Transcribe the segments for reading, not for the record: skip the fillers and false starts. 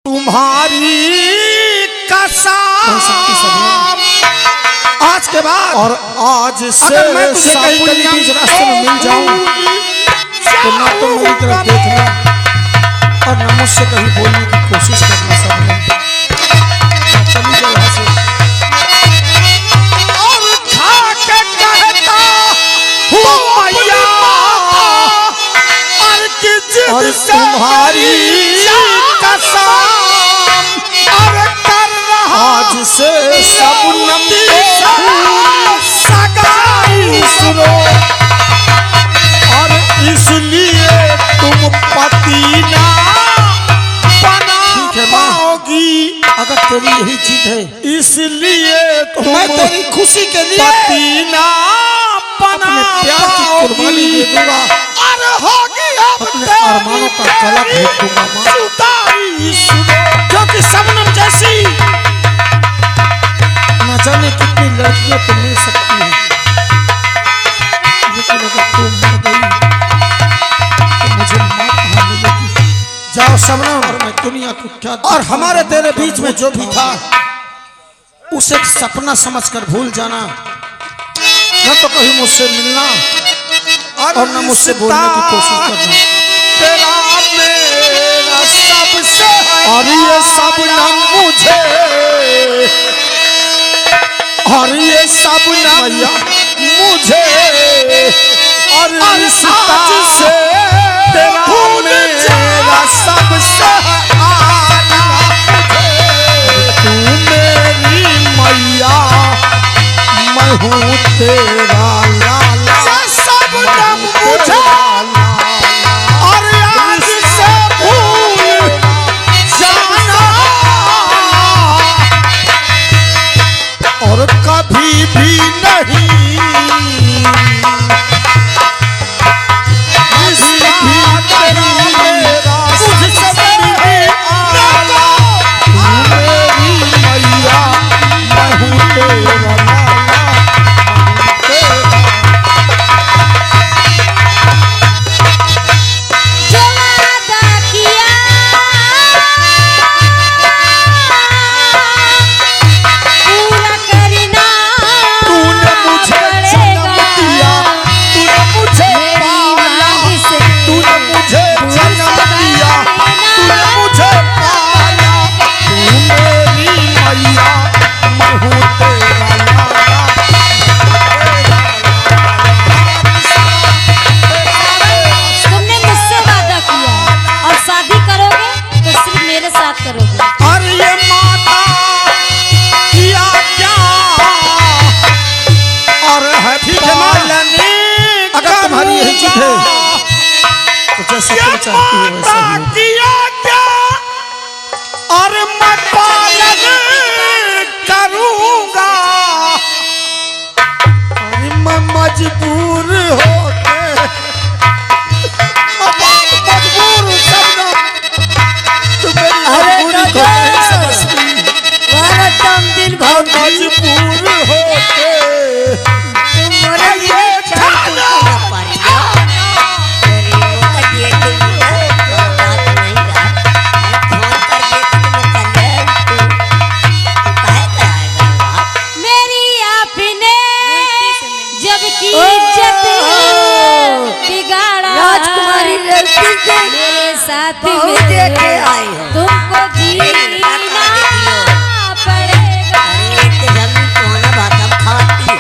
तुम्हारी कसम आज के बाद और आज से मैं तुझे कहीं बीच रास्ते में मिल जाऊं तो ना तो मेरी तरफ देखना और न मुझसे कहीं बोलने की कोशिश करना। सबने चली जाओ यहाँ से और खा के कहता हूँ मैया और तुम्हारी कसम और कर रहा आज से सब सगाई सुनो और इसलिए तुम पति ना बना पाओगी। अगर तेरी यही चीज है इसलिए मैं तेरी खुशी के लिए पति ना बना प्यार की कुर्बानी दे दूंगा और होगी अपने अरमानों का गला भेद दूंगा। क्योंकि शबनम जैसी न जाने कितनी लड़कियां तो मिल सकती हैं, लेकिन अगर तू मर गई तो मुझे मां कहां मिलेगी। जाओ शबनम और मैं दुनिया को क्या और हमारे तेरे बीच में जो भी था उसे एक सपना समझकर भूल जाना। न तो कहीं मुझसे मिलना और न मुझसे बोलने की कोशिश करना। तेरा मेरा सबसे और ये सब न मुझे और ये सब न मुझे और रिश्ता से तेरा मेरा सबसे तू मेरी मैया मैं हूँ तेरा लाला सब न मुझे और आज से भूल जाना और कभी भी नहीं और मैं पालन करूंगा और मैं मजबूर होके मजबूर मजबूर होके साथ में देखे आए तुमको जीना पड़ेगा। कौन बात हम खाती है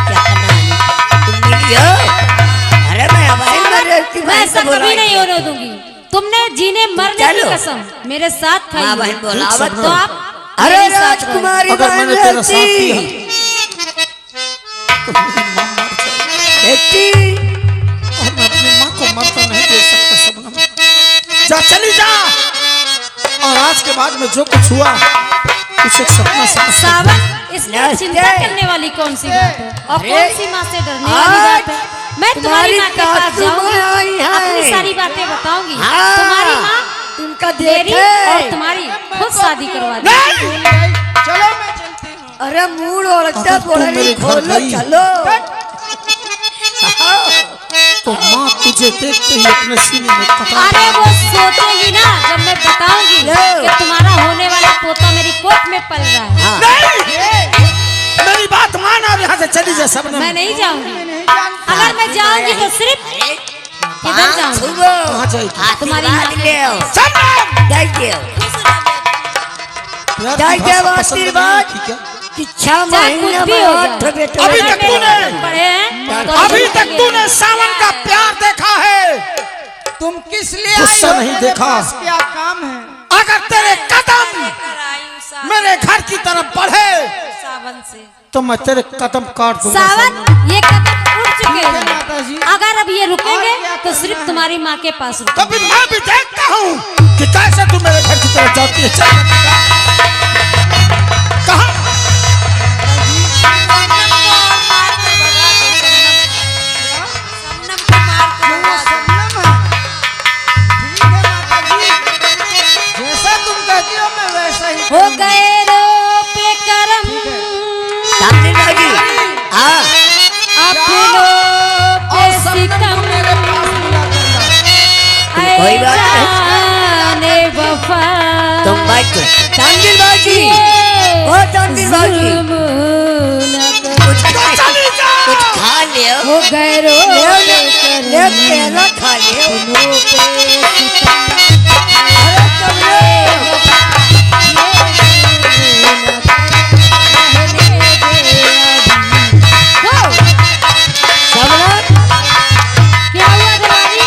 क्या करना तुम मिलियो। अरे मैं ऐसा कभी नहीं होने दूंगी। तुमने जीने मरने की कसम मेरे साथ खाई तो आप अरे राजकुमारी अगर मैंने तेरा साथ दिया और मैं अपनी माँ को मरता नहीं दे सकता। जा चली जा और आज के बाद में जो कुछ हुआ कुछ एक सपना सावन इसमें चिंता करने वाली कौन सी बात है और कौन सी माँ से डरने वाली बात है। मैं तुम्हारी माँ के पास जाऊंगी अपनी सारी बातें बताऊंगी। तुम्हारी माँ तुमका देरी और तुम्हारी खुद शादी करवा देगी। चलो मैं चलती हूँ। अरे मूड और खोलो चलो तो माँ तुझे देखते ही अपने सीने में कटा। अरे वो सोचेगी ना जब मैं बताऊंगी पल रहा है। हाँ। नहीं, मेरी बात मान, और यहाँ से चली जा सबनम। मैं नहीं जाऊंगी। अगर मैं जाऊंगी तो सिर्फ किधर जाऊंगी? कहाँ जाएगी? तुम्हारी आशीर्वाद ले आओ। सबनम! दे दो। प्यार दे की भाषा दो पसंद नहीं आशीर्वाद। थी क्या? कि 6 चाहे कुछ महीने भी में हो 8 जाए। बेटे अभी पैदा तक किए। तूने- पढ़े हैं तो अभी तक तूने सावन का प्यार देखा है, तुम किस लिए गुस्सा आई हो? नहीं मेरे देखा। पास क्या काम है? अगर तेरे कदम मेरे घर की तरफ बढ़े सावन से तो मैं तेरे कदम काट दूंगा। सावन ये कदम उठ चुके ठीक है, हैं। माताजी। अगर अब ये रुकेंगे और क्या तो करना सिर्फ है? तुम्हारी माँ के पास तो रुकेंगे। फिर मैं भी देखता हूँ कि कैसे तू मेरे घर की तरफ जाती है। चल कहाँ? ये संगम है। ठीक है माताजी, जैसा तुम कहती हो मैं वैसा ही हो गए रो पे करम समझी बाजी? हाँ। अपनों पे और संगम सितम को मेरे पास बुला करना। ऐ कोई बात नहीं। जाने वफा तुम बैठो। समझी बाजी? ओ समझी बाजी? जुल्म न कर। कुछ चली जा। कुछ खा लियो। हो गए रो ले पे ले करम केला खा लियो। अपनों पे सितम अरे तुम रे। सबनम क्या हुआ दरबारी?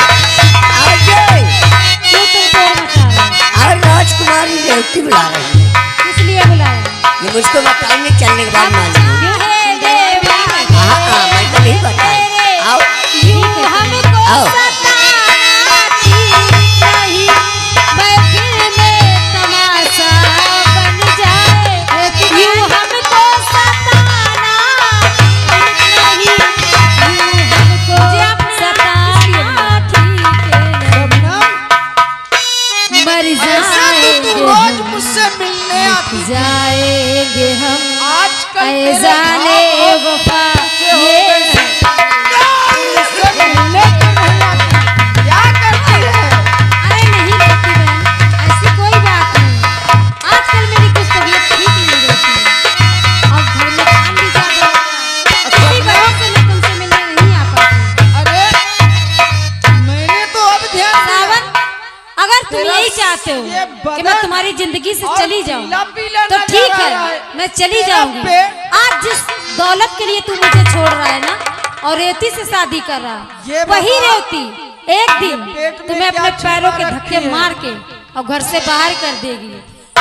आ जाए। क्यों तुम शोर मचा रहे हो? और राजकुमारी देवती बुला रही है। किस लिए बुलाया? ये मुझको बताएंगे चलने के बाद मालूम होगा। हे देवा हाँ मैं तो नहीं बताया। आओ। यूं हमको आओ। सताना ठीक नहीं, महफिल में तमाशा बन जाए। यूं हमको सताना ठीक नहीं, यूं हमको सताना ठीक नहीं। सबनम, मर ऐसा तो तू जाएंगे रोज हम, मुझसे मिलने आती थी। जाएंगे हम आजकल ऐ तेरे जाने भाव वफा अच्छे हो ये गए हैं। मुझसे मिलने क्यों नहीं आती? क्या करती है? अरे नहीं रहती बहन, ऐसी कोई बात नहीं। आजकल मेरी कुछ तबीयत ठीक नहीं रहती है और घर में काम भी ज्यादा होता है। इसी वजह से मैं तुमसे मिलने नहीं आ पाती। अरे मैंने तो अब ध्यान दिया। सावन, अगर तुम तेरा यही चाहते हो ये कि मैं बदन तुम्हारी जिंदगी से और चली जाऊं पीला-पीला तो नजर ठीक आ है, रहा है। मैं चली तेरा जाऊंगी। पेट- आज जिस दौलत के लिए तू मुझे छोड़ रहा है ना और रेवती से शादी कर रहा ये है, वही बता- रेवती एक दिन पेट में तुम्हें क्या अपने पैरों के छिपा धक्के रखी है? मार के और घर से बाहर कर देगी।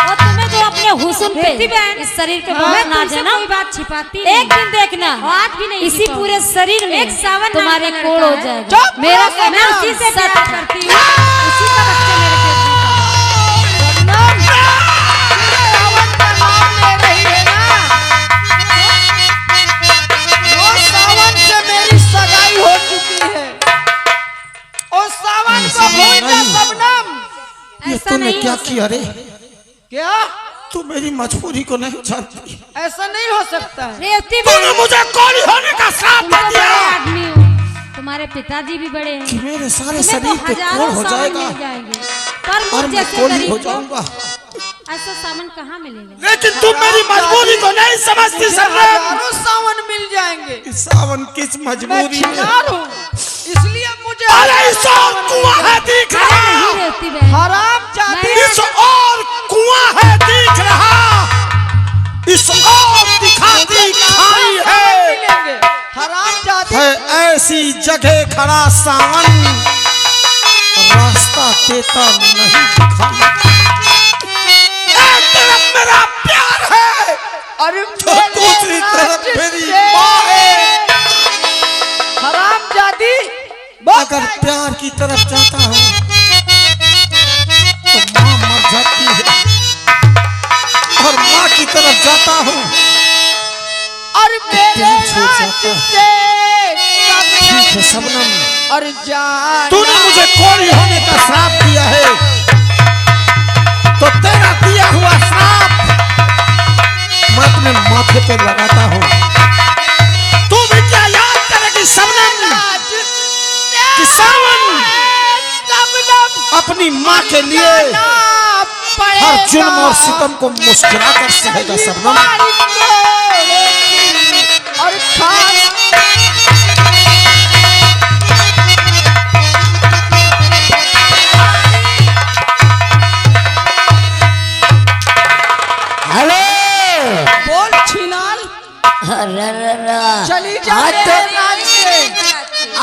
और तुम्हें जो अपने हुस्न पे इस शरीर पे बहुत नाज है ना, कोई बात छिपाती एक दिन देखना आज भी नहीं, इसी पूरे शरीर में एक सावन तुम्हारे कोड़ हो जाएगा। चुप! मेरा मैं मैं उसी से प्यार करती हूँ, उसी का बच्चा मेरे पेट में था। सबनम, सावन का नाम ले रही है ना? वो सावन से मेरी सगाई हो चुकी है। और सावन को भूल जा सबनम। ये ऐसा तूने नहीं क्या हो किया रे? क्या? तू मेरी मजबूरी को नहीं जानती। ऐसा नहीं हो सकता है। रेवती तूने बहन, मुझे कोढ़ी होने का श्राप तुम दे तो दिया बड़े आदमी हो, तुम्हारे पिताजी भी बड़े हैं, कि मेरे सारे तुम्हें तो शरीर पे कोढ़ हजारों हो सावन जाएगा मिल जाएंगे, पर और मुझ मैं जैसे कोढ़ी गरीब हो को जाऊंगा। ऐसा सावन कहाँ मिलेगा? लेकिन तुम मेरी मजबूरी को नहीं समझती मुझे सबनम। हजारों सावन मिल जाएंगे। इस सावन किस मैं मजबूरी में? छिनार हूँ, इसलिए मुझे अरे इस और कुआं है दिख अरे रहा। नहीं रेवती बहन, हराम जाती मैं- इस और कुआं है दिख रहा। इस और दिखाती खाई है। मिलेंगे। हराम जाती है ऐसी जगह खड़ा सावन, रास्ता देता नहीं दिखा। एक तरफ मेरा प्यार है और तो दूसरी तरफ मेरी माँ है। हराम जाती अगर प्यार की तरफ जाता हूँ तो माँ मर जाती है, और माँ की तरफ जाता हूँ और मेरे दिल छूट जाता है। से ठीक है सबनम, और जान तूने मुझे कोढ़ी होने का श्राप दिया है, तो तेरा दिया हुआ श्राप मैं अपने माथे पे लगाता हूँ। तू भी क्या याद करेगी सबनम कि सावन अपनी माँ के लिए हर जुल्म और सितम को मुस्कुरा कर सहेगा शबनम। और खास हेलो बोल छिनाल चली जा आज मेरे राज से।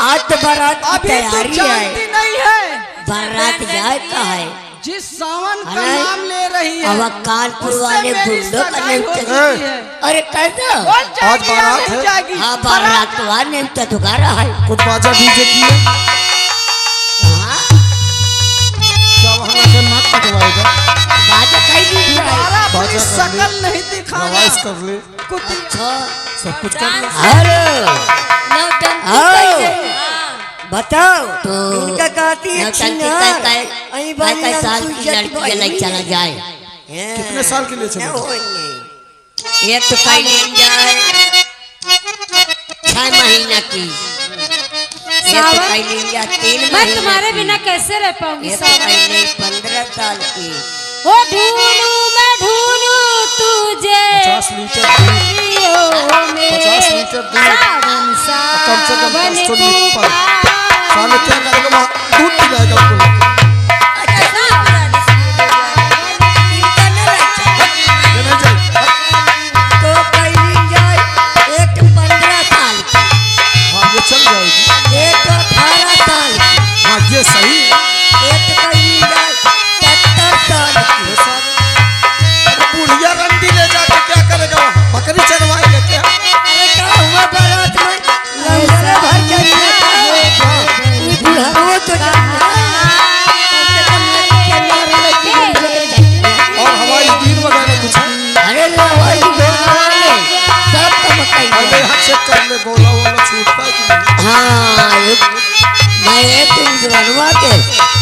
आज तो बारात की अभी तू तैयारी है। जानती नहीं है बारात जाए का है जिस सावन का अरे, नाम ले रही है अब कानपुर उससे वाले मेरी गुंडों का सगाई हो नेमता चुकी है। अरे कैसा बोल जाएगी आज बारात या नहीं है। जाएगी? हाँ बारात तो आज नेमता दुखा रहा है। कुछ बाजा डीजे किए हाँ क्या वहाँ के नाक कटवाएगा, बाजा कहीं नहीं रहा है। दोबारा अपनी बाजा कर ले। शकल नहीं दिखाना रवाइश कर ले, कुछ अच्छा सब कुछ कर ले। हेलो नौटंकी आओ। कैसे? बताओ तो इनका कहती है नौटंकी छिनार। काय अई काय बारी काय नाम साल तू की जट लड़की भाई के लिए चला जाए। कितने साल के लिए चले? एक तो कहीं ले जाए 6 महीना की, एक तो कहीं ले जाए 3 मैं महीना तुम्हारे की, बिना कैसे रह पाऊंगी एक तो सावन? कहीं ले 15 साल की। ओ ढूंढू मैं ढूंढू तुझे 50 लीटर दूध, पियो मेरे 50 लीटर दूध, सावन कम से कम सावन 10 तो लीटर पर। पुकार। साले क्या करेगा वहाँ, दूध पी जाएगा उसको। ये नहीं जाए। तो कहीं जाए एक 15 साल की, हाँ ये चल जाएगी। एक 18 साल की, हाँ ये सही। एक कहीं जाए 70 साल की। ये सारे बुढ़िया रंडी ले जाके क्या करेगा वहाँ, बकरी चरवाएगा क्या? अरे क्या हुआ बारात में लंगर भर जाइए बुढ़ाओ तो और हवाई तीर वगैरह कुछ है? अरे हवाई वाले सब कम कई अरे यहाँ चेक कर ले, गोला वोला छूटता है कि नहीं? हाँ मैं एक बनवा के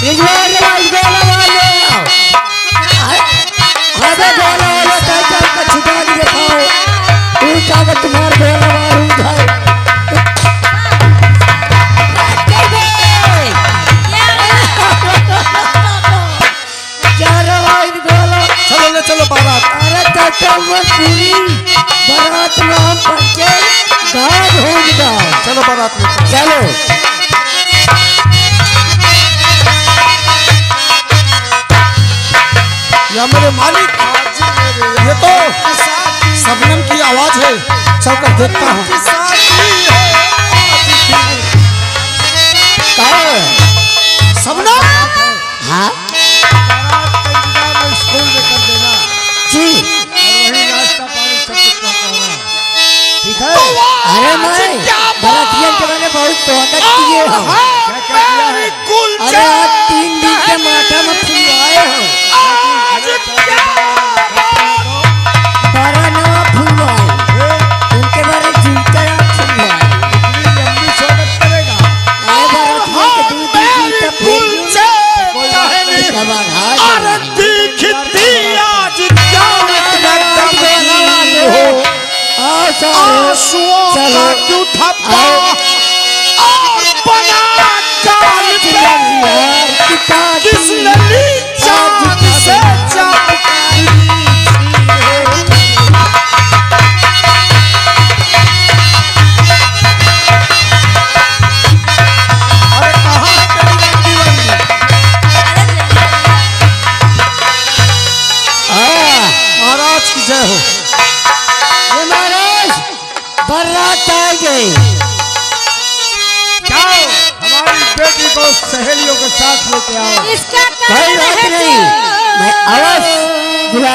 रिजवान वाले गोला वाले अरे गोला वाला चाचा का छुटा दिखाओ तू चाहे तुम्हारे गोला वाला उठाए चलो ले चलो बारात। अरे चाचा वो पूरी बारात में हम पहुंचे गाँव ढूंढ जाओ चलो बारात में। चलो या मेरे मालिक, ये तो शबनम की आवाज है, चलकर देखता हूँ। शबनम, हाँ स्कूल में कर देना जी और वही नाश्ता पानी सब कुछ पहुंचाना, ठीक है? अरे मैं भारतीय के मैंने बहुत स्वागत किए हो क्या क्या किया है? अरे आज 3 दिन के माथा में फुलवाए हो 12 नवा फुलवाए उनके बारे जूता फुलवाए लंबी स्वागत करेगा। अरे भारतीय के 2 दिन जूता फुलवाए सब आधार दिखती आज आओ आंसुओं का क्यों थप्पा और बना काल पे किसने ली चांद से अरे कहाँ है तेरी रंगी रंगी? महाराज की जय हो। ये महाराज बारात आ गई जाओ हमारी बेटी को सहेलियों के साथ लेके आओ। इसका कोई कारण बात है नहीं जो- मैं अवश्य बुला